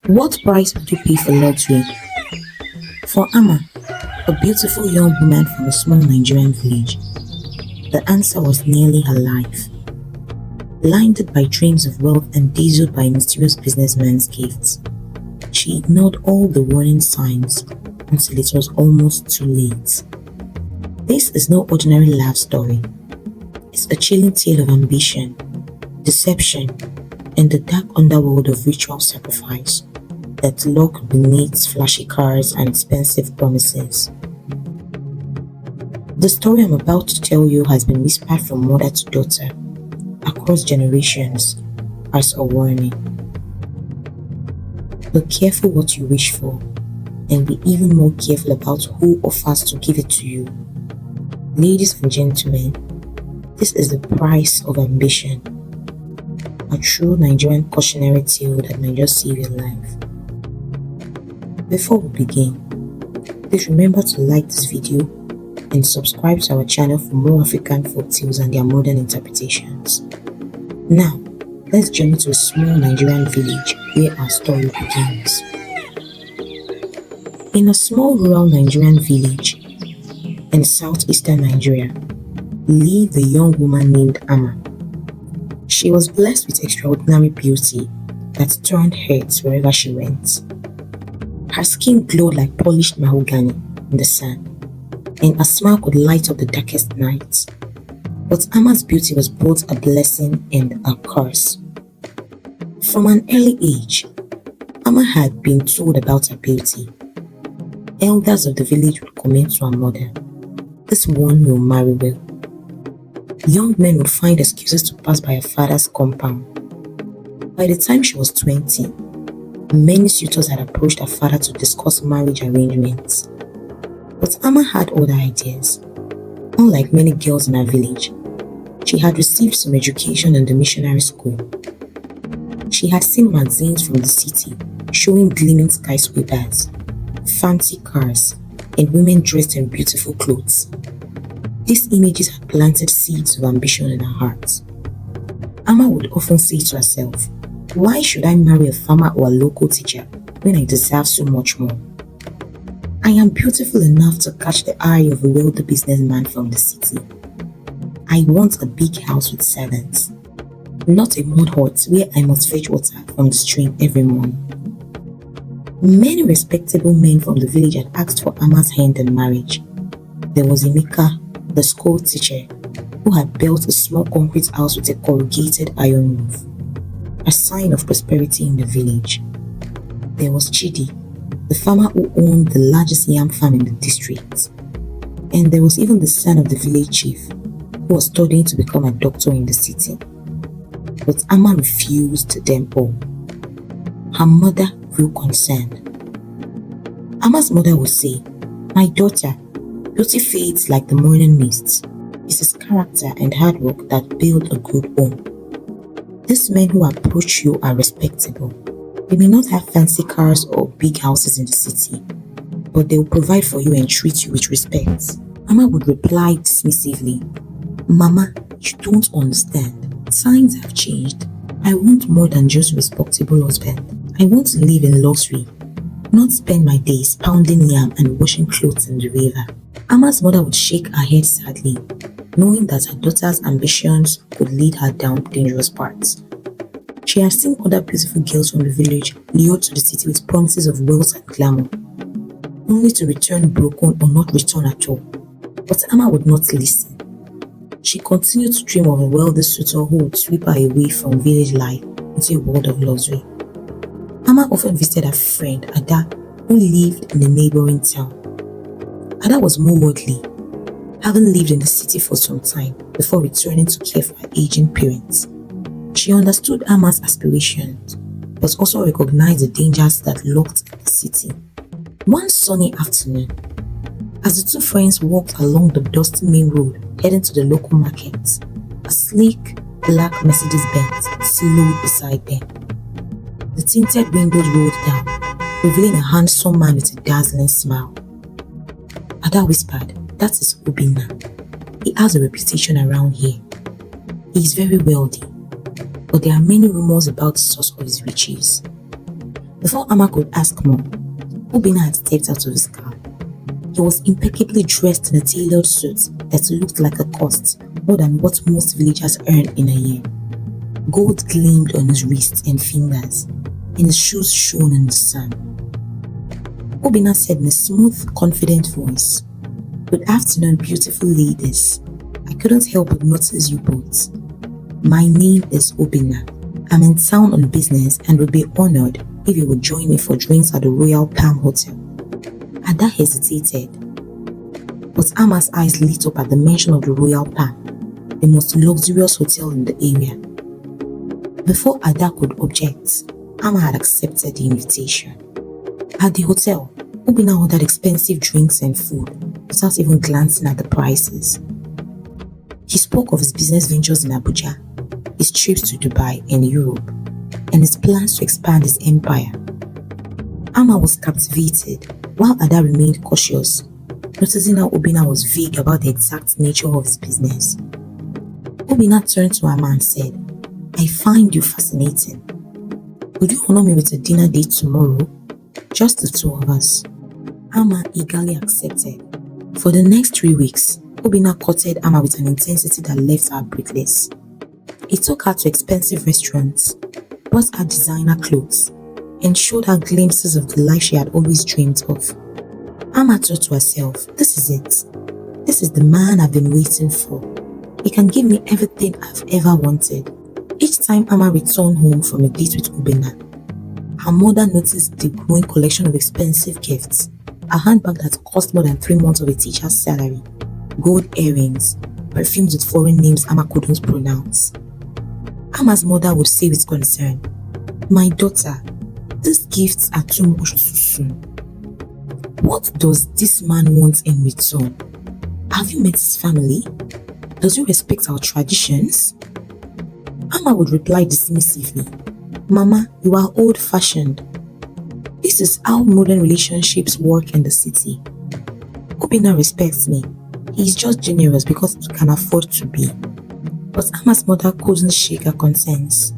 What price would you pay for luxury? For Amma, a beautiful young woman from a small Nigerian village, the answer was nearly her life. Blinded by dreams of wealth and dazzled by a mysterious businessman's gifts, she ignored all the warning signs until it was almost too late. This is no ordinary love story. It's a chilling tale of ambition, deception, and the dark underworld of ritual sacrifice that lurk beneath flashy cars and expensive promises. The story I'm about to tell you has been whispered from mother to daughter, across generations, as a warning. Be careful what you wish for, and be even more careful about who offers to give it to you. Ladies and gentlemen, this is the price of ambition. A true Nigerian cautionary tale that might just save your life. Before we begin, please remember to like this video and subscribe to our channel for more African folktales and their modern interpretations. Now, let's journey to a small Nigerian village where our story begins. In a small rural Nigerian village in southeastern Nigeria, lived a young woman named Amma. She was blessed with extraordinary beauty that turned heads wherever she went. Her skin glowed like polished mahogany in the sun, and her smile could light up the darkest nights. But Amma's beauty was both a blessing and a curse. From an early age, Amma had been told about her beauty. Elders of the village would comment to her mother, "This one will marry well." Young men would find excuses to pass by her father's compound. By the time she was 20, many suitors had approached her father to discuss marriage arrangements. But Amma had other ideas. Unlike many girls in her village, she had received some education in the missionary school. She had seen magazines from the city showing gleaming skyscrapers, fancy cars, and women dressed in beautiful clothes. These images had planted seeds of ambition in her heart. Amma would often say to herself, "Why should I marry a farmer or a local teacher when I deserve so much more? I am beautiful enough to catch the eye of a wealthy businessman from the city. I want a big house with servants, not a mud hut where I must fetch water from the stream every morning." Many respectable men from the village had asked for Amma's hand in marriage. There was Emeka, the school teacher, who had built a small concrete house with a corrugated iron roof, a sign of prosperity in the village. There was Chidi, the farmer who owned the largest yam farm in the district. And there was even the son of the village chief, who was studying to become a doctor in the city. But Amma refused them all. Her mother grew concerned. Amma's mother would say, "My daughter, beauty fades like the morning mists. It is character and hard work that build a good home. These men who approach you are respectable. They may not have fancy cars or big houses in the city, but they will provide for you and treat you with respect." Amma would reply dismissively, "Mama, you don't understand. Times have changed. I want more than just a respectable husband. I want to live in luxury, not spend my days pounding yam and washing clothes in the river." Amma's mother would shake her head sadly, knowing that her daughter's ambitions could lead her down dangerous paths. She had seen other beautiful girls from the village lured to the city with promises of wealth and glamour, only to return broken or not return at all. But Amma would not listen. She continued to dream of a wealthy suitor who would sweep her away from village life into a world of luxury. Amma often visited her friend Ada, who lived in a neighboring town. Ada was more worldly, having lived in the city for some time before returning to care for her aging parents. She understood Amma's aspirations, but also recognized the dangers that lurked in the city. One sunny afternoon, as the two friends walked along the dusty main road heading to the local market, a sleek black Mercedes-Benz slowed beside them. The tinted windows rolled down, revealing a handsome man with a dazzling smile. Ada whispered, "That is Obinna. He has a reputation around here. He is very wealthy, but there are many rumors about the source of his riches." Before Amma could ask more, Obinna had stepped out of his car. He was impeccably dressed in a tailored suit that looked like a cost more than what most villagers earn in a year. Gold gleamed on his wrists and fingers, and his shoes shone in the sun. Obinna said in a smooth, confident voice, "Good afternoon, beautiful ladies. I couldn't help but notice you both. My name is Obinna. I'm in town on business and would be honored if you would join me for drinks at the Royal Palm Hotel." Ada hesitated, but Amma's eyes lit up at the mention of the Royal Palm, the most luxurious hotel in the area. Before Ada could object, Amma had accepted the invitation. At the hotel, Obinna ordered expensive drinks and food without even glancing at the prices. He spoke of his business ventures in Abuja, his trips to Dubai and Europe, and his plans to expand his empire. Amma was captivated, while Ada remained cautious, noticing how Obinna was vague about the exact nature of his business. Obinna turned to Amma and said, "I find you fascinating. Would you honor me with a dinner date tomorrow? Just the two of us." Amma eagerly accepted. For the next 3 weeks, Obinna courted Amma with an intensity that left her breathless. He took her to expensive restaurants, bought her designer clothes, and showed her glimpses of the life she had always dreamed of. Amma thought to herself, "This is it. This is the man I've been waiting for. He can give me everything I've ever wanted." Each time Amma returned home from a date with Obinna, her mother noticed the growing collection of expensive gifts, a handbag that cost more than 3 months of a teacher's salary, gold earrings, perfumes with foreign names Amma couldn't pronounce. Amma's mother would say with concern, "My daughter, these gifts are too much too soon. What does this man want in return? Have you met his family? Does he respect our traditions?" Amma would reply dismissively, "Mama, you are old-fashioned. This is how modern relationships work in the city. Obinna respects me. He is just generous because he can afford to be." But Amma's mother couldn't shake her concerns.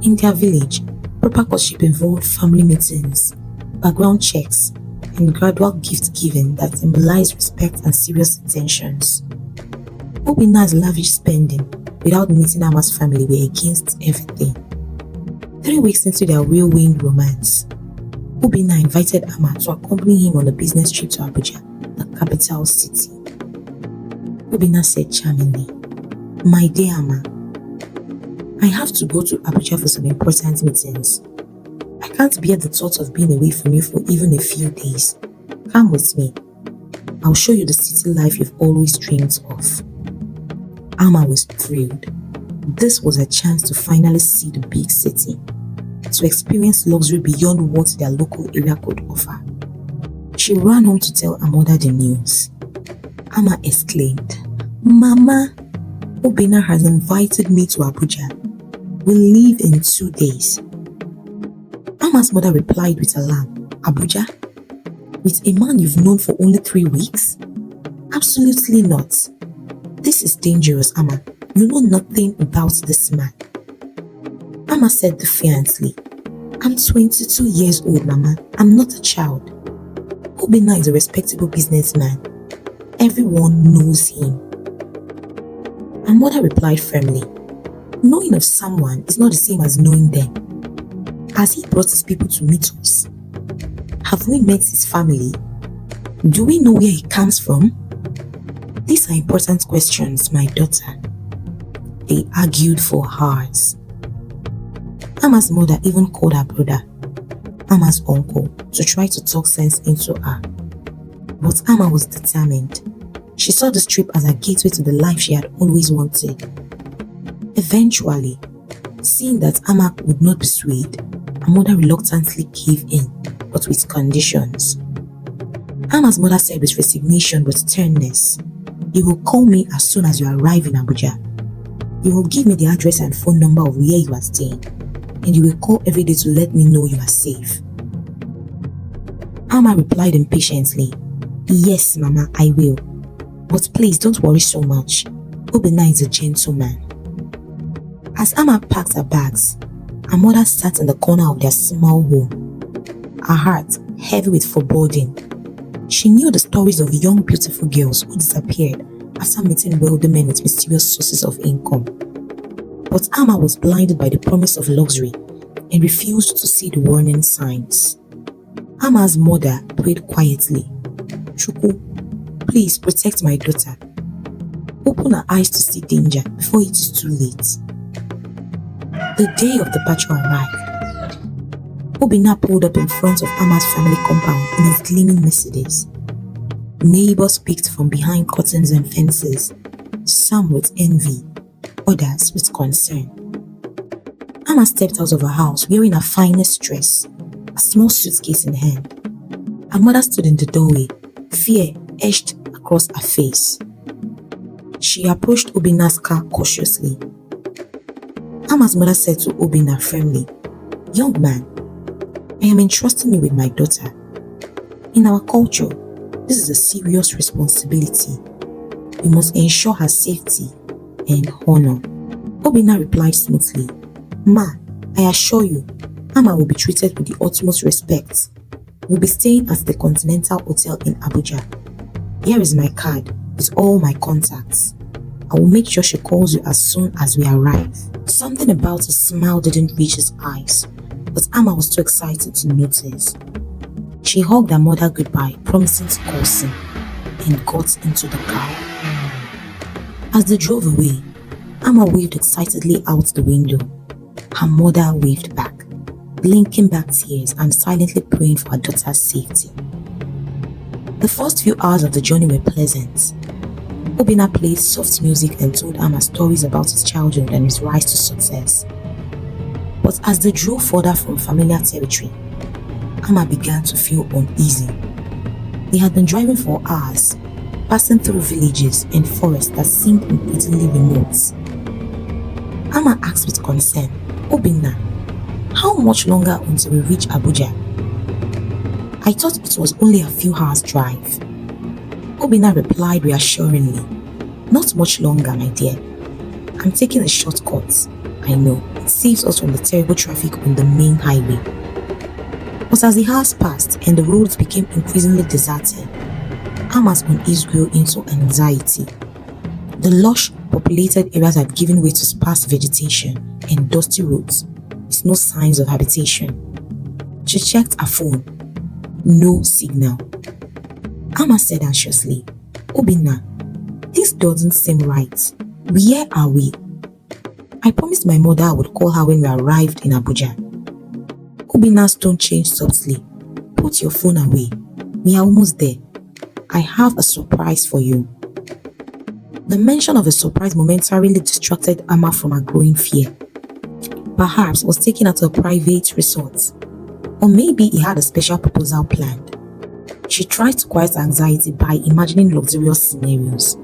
In their village, proper courtship involved family meetings, background checks, and gradual gift-giving that symbolized respect and serious intentions. Obinna's lavish spending without meeting Amma's family were against everything. 3 weeks into their whirlwind romance, Obinna invited Amma to accompany him on a business trip to Abuja, the capital city. Obinna said charmingly, "My dear Amma, I have to go to Abuja for some important meetings. I can't bear the thought of being away from you for even a few days. Come with me. I'll show you the city life you've always dreamed of." Amma was thrilled. This was a chance to finally see the big city, to experience luxury beyond what their local area could offer. She ran home to tell her mother the news. Amma exclaimed, "Mama, Obinna has invited me to Abuja. We'll leave in 2 days." Amma's mother replied with alarm, "Abuja? With a man you've known for only 3 weeks? Absolutely not. This is dangerous, Amma. You know nothing about this man." Amma said defiantly, "I'm 22 years old, Mama. I'm not a child. Obinna is a respectable businessman. Everyone knows him." Her mother replied firmly, "Knowing of someone is not the same as knowing them. Has he brought his people to meet us? Have we met his family? Do we know where he comes from? These are important questions, my daughter." They argued for hours. Amma's mother even called her brother, Amma's uncle, to try to talk sense into her. But Amma was determined. She saw this trip as a gateway to the life she had always wanted. Eventually, seeing that Amma would not be swayed, her mother reluctantly gave in, but with conditions. Amma's mother said with resignation but sternness, "You will call me as soon as you arrive in Abuja. You will give me the address and phone number of where you are staying, and you will call every day to let me know you are safe." Amma replied impatiently, "Yes, Mama, I will. But please don't worry so much. Obinna is a gentleman." As Amma packed her bags, her mother sat in the corner of their small home, her heart heavy with foreboding. She knew the stories of young beautiful girls who disappeared after meeting wealthy men with mysterious sources of income. But Amma was blinded by the promise of luxury and refused to see the warning signs. Amma's mother prayed quietly, "Chukwu, please protect my daughter. Open her eyes to see danger before it is too late." The day of departure arrived. Obinna pulled up in front of Amma's family compound in his gleaming Mercedes. Neighbors peeked from behind curtains and fences, some with envy, others with concern. Amma stepped out of her house wearing her finest dress, a small suitcase in hand. Her mother stood in the doorway, fear etched across her face. She approached Obinna's car cautiously. Amma's mother said to Obinna firmly, "Young man, I am entrusting you with my daughter. In our culture, this is a serious responsibility. We must ensure her safety and honor." Obinna replied smoothly, "Ma, I assure you, Amma will be treated with the utmost respect. We'll be staying at the Continental Hotel in Abuja. Here is my card with all my contacts. I will make sure she calls you as soon as we arrive." Something about his smile didn't reach his eyes, but Amma was too excited to notice. She hugged her mother goodbye, promising to call soon, and got into the car. As they drove away, Amma waved excitedly out the window. Her mother waved back, blinking back tears and silently praying for her daughter's safety. The first few hours of the journey were pleasant. Obinna played soft music and told Amma stories about his childhood and his rise to success. But as they drove further from familiar territory, Amma began to feel uneasy. They had been driving for hours, passing through villages and forests that seemed increasingly remote. Amma asked with concern, "Obinna, how much longer until we reach Abuja?" "I thought it was only a few hours drive." Obinna replied reassuringly, "Not much longer, my dear. I'm taking a shortcut. I know, it saves us from the terrible traffic on the main highway." But as the hours passed and the roads became increasingly deserted, Amma's unease grew into anxiety. The lush, populated areas had given way to sparse vegetation and dusty roads with no signs of habitation. She checked her phone. No signal. Amma said anxiously, "Obinna, this doesn't seem right. Where are we?" "I promised my mother I would call her when we arrived in Abuja." Obinna's tone changed softly. "Put your phone away. We are almost there. I have a surprise for you." The mention of a surprise momentarily distracted Amma from her growing fear. Perhaps he was taken her to a private resort, or maybe he had a special proposal planned. She tried to quiet her anxiety by imagining luxurious scenarios.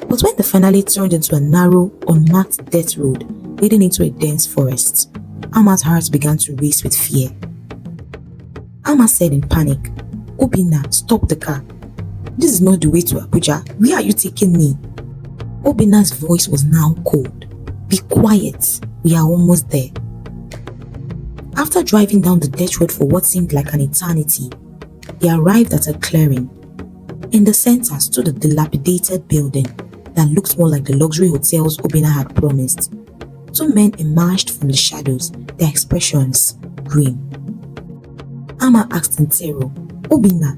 But when they finally turned into a narrow, unmarked dirt road leading into a dense forest, Amma's heart began to race with fear. Amma said in panic, "Obinna, stop the car. This is not the way to Abuja. Where are you taking me?" Obinna's voice was now cold. "Be quiet. We are almost there." After driving down the dirt road for what seemed like an eternity, they arrived at a clearing. In the center stood a dilapidated building that looked more like the luxury hotels Obinna had promised. Two men emerged from the shadows, their expressions grim. Amma asked in terror, "Obinna,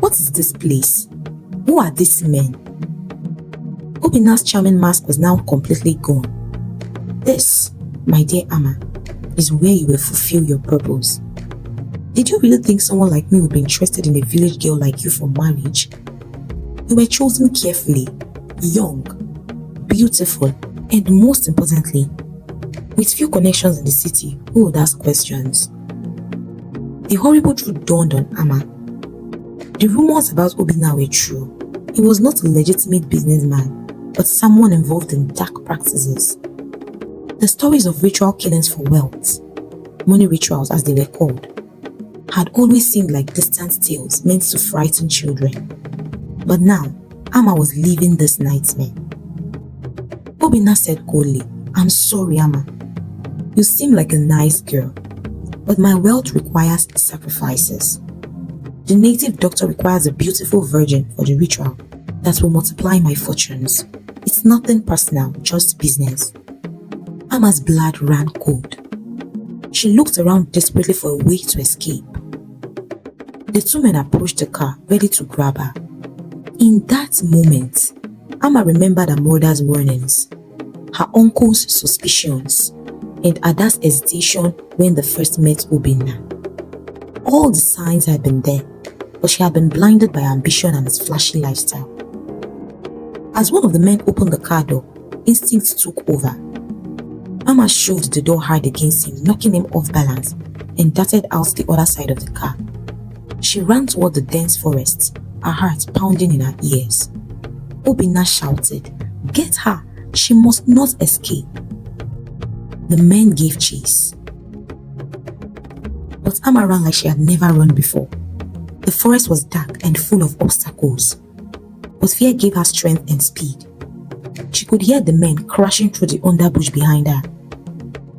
what is this place? Who are these men?" Obinna's charming mask was now completely gone. "This, my dear Amma, is where you will fulfill your purpose. Did you really think someone like me would be interested in a village girl like you for marriage? You were chosen carefully, young, beautiful, and most importantly, with few connections in the city who would ask questions." The horrible truth dawned on Amma. The rumors about Obinna were true. He was not a legitimate businessman, but someone involved in dark practices. The stories of ritual killings for wealth, money rituals as they were called, had always seemed like distant tales meant to frighten children. But now, Amma was living this nightmare. Obinna said coldly, "I'm sorry, Amma. You seem like a nice girl. But my wealth requires sacrifices. The native doctor requires a beautiful virgin for the ritual that will multiply my fortunes. It's nothing personal, just business. Ama's blood ran cold. She looked around desperately for a way to escape. The two men approached the car, ready to grab her. In that moment, Ama remembered her mother's warnings, her uncle's suspicions, and Ada's hesitation when they first met Obinna. All the signs had been there, but she had been blinded by ambition and its flashy lifestyle. As one of the men opened the car door, instinct took over. Ama shoved the door hard against him, knocking him off balance, and darted out the other side of the car. She ran toward the dense forest, her heart pounding in her ears. Obinna shouted, "Get her! She must not escape!" The men gave chase. But Ama ran like she had never run before. The forest was dark and full of obstacles, but fear gave her strength and speed. She could hear the men crashing through the underbush behind her.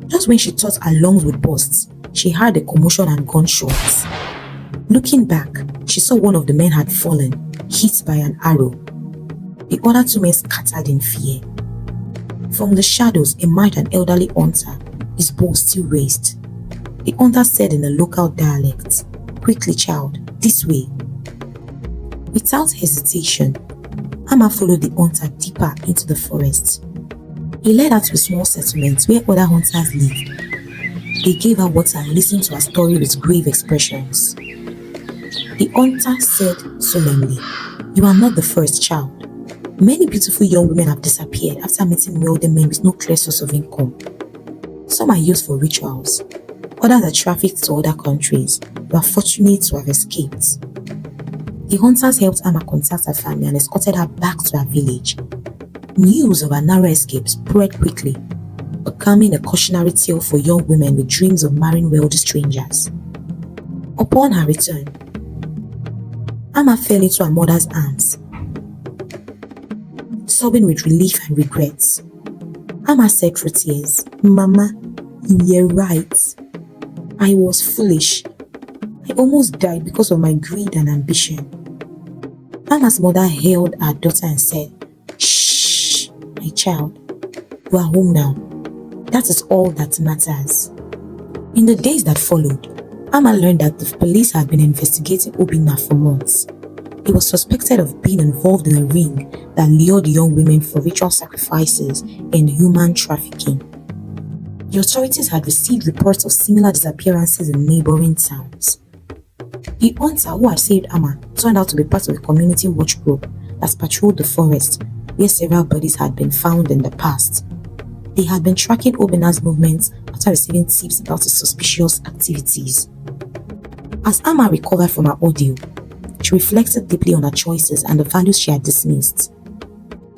Just when she thought her lungs would burst, she heard a commotion and gunshots. Looking back, she saw one of the men had fallen, hit by an arrow. The other two men scattered in fear. From the shadows emerged an elderly hunter, his bow still raised. The hunter said in a local dialect, "Quickly, child, this way." Without hesitation, Ama followed the hunter deeper into the forest. He led her to a small settlement where other hunters lived. They gave her water and listened to her story with grave expressions. The hunter said solemnly, "You are not the first, child. Many beautiful young women have disappeared after meeting wealthy men with no clear source of income. Some are used for rituals, others are trafficked to other countries. You are fortunate to have escaped." The hunters helped Ama contact her family and escorted her back to her village. News of her narrow escape spread quickly, becoming a cautionary tale for young women with dreams of marrying wealthy strangers. Upon her return, Ama fell into her mother's arms, sobbing with relief and regrets. Ama said through tears, "Mama, you were right. I was foolish. I almost died because of my greed and ambition." Ama's mother held her daughter and said, "Shh, my child, you are home now. That is all that matters." In the days that followed, Ama learned that the police had been investigating Obinna for months. He was suspected of being involved in a ring that lured young women for ritual sacrifices and human trafficking. The authorities had received reports of similar disappearances in neighboring towns. The hunter who had saved Ama turned out to be part of a community watch group that patrolled the forest where several bodies had been found in the past. They had been tracking Obinna's movements after receiving tips about his suspicious activities. As Ama recovered from her ordeal, she reflected deeply on her choices and the values she had dismissed.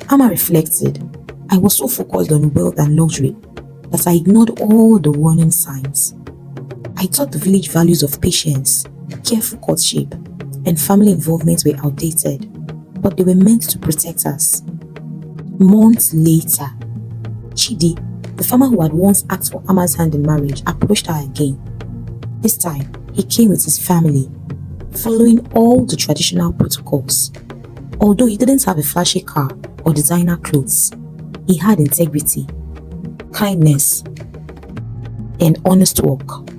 Ama reflected, "I was so focused on wealth and luxury that I ignored all the warning signs. I thought the village values of patience, careful courtship, and family involvement were outdated, but they were meant to protect us." Months later, Chidi, the farmer who had once asked for Ama's hand in marriage, approached her again. This time, he came with his family, following all the traditional protocols. Although he didn't have a flashy car or designer clothes, he had integrity, kindness, and honest work.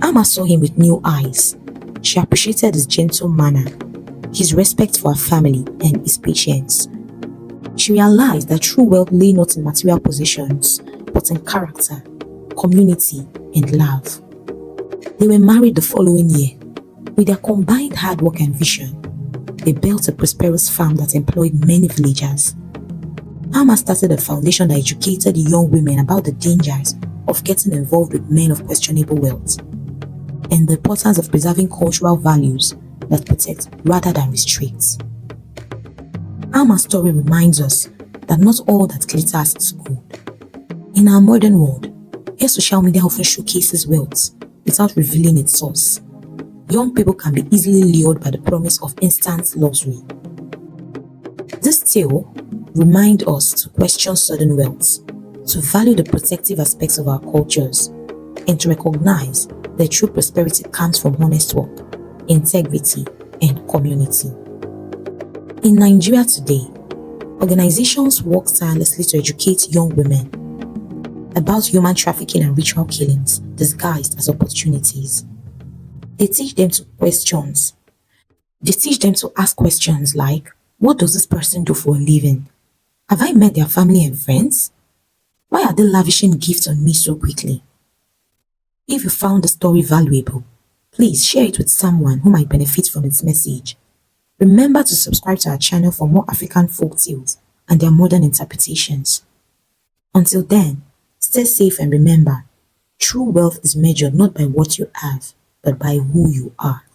Ama saw him with new eyes. She appreciated his gentle manner, his respect for her family, and his patience. She realized that true wealth lay not in material possessions, but in character, community, and love. They were married the following year. With their combined hard work and vision, they built a prosperous farm that employed many villagers. Ama started a foundation that educated young women about the dangers of getting involved with men of questionable wealth and the importance of preserving cultural values that protect rather than restrict. Ama's story reminds us that not all that glitters is gold. In our modern world, where social media often showcases wealth without revealing its source, young people can be easily lured by the promise of instant luxury. This tale reminds us to question sudden wealth, to value the protective aspects of our cultures, and to recognize The true prosperity comes from honest work, integrity, and community. In Nigeria today, organizations work tirelessly to educate young women about human trafficking and ritual killings disguised as opportunities. They teach them to questions. They teach them to ask questions like, what does this person do for a living? Have I met their family and friends? Why are they lavishing gifts on me so quickly? If you found the story valuable, please share it with someone who might benefit from its message. Remember to subscribe to our channel for more African folk tales and their modern interpretations. Until then, stay safe and remember, true wealth is measured not by what you have, but by who you are.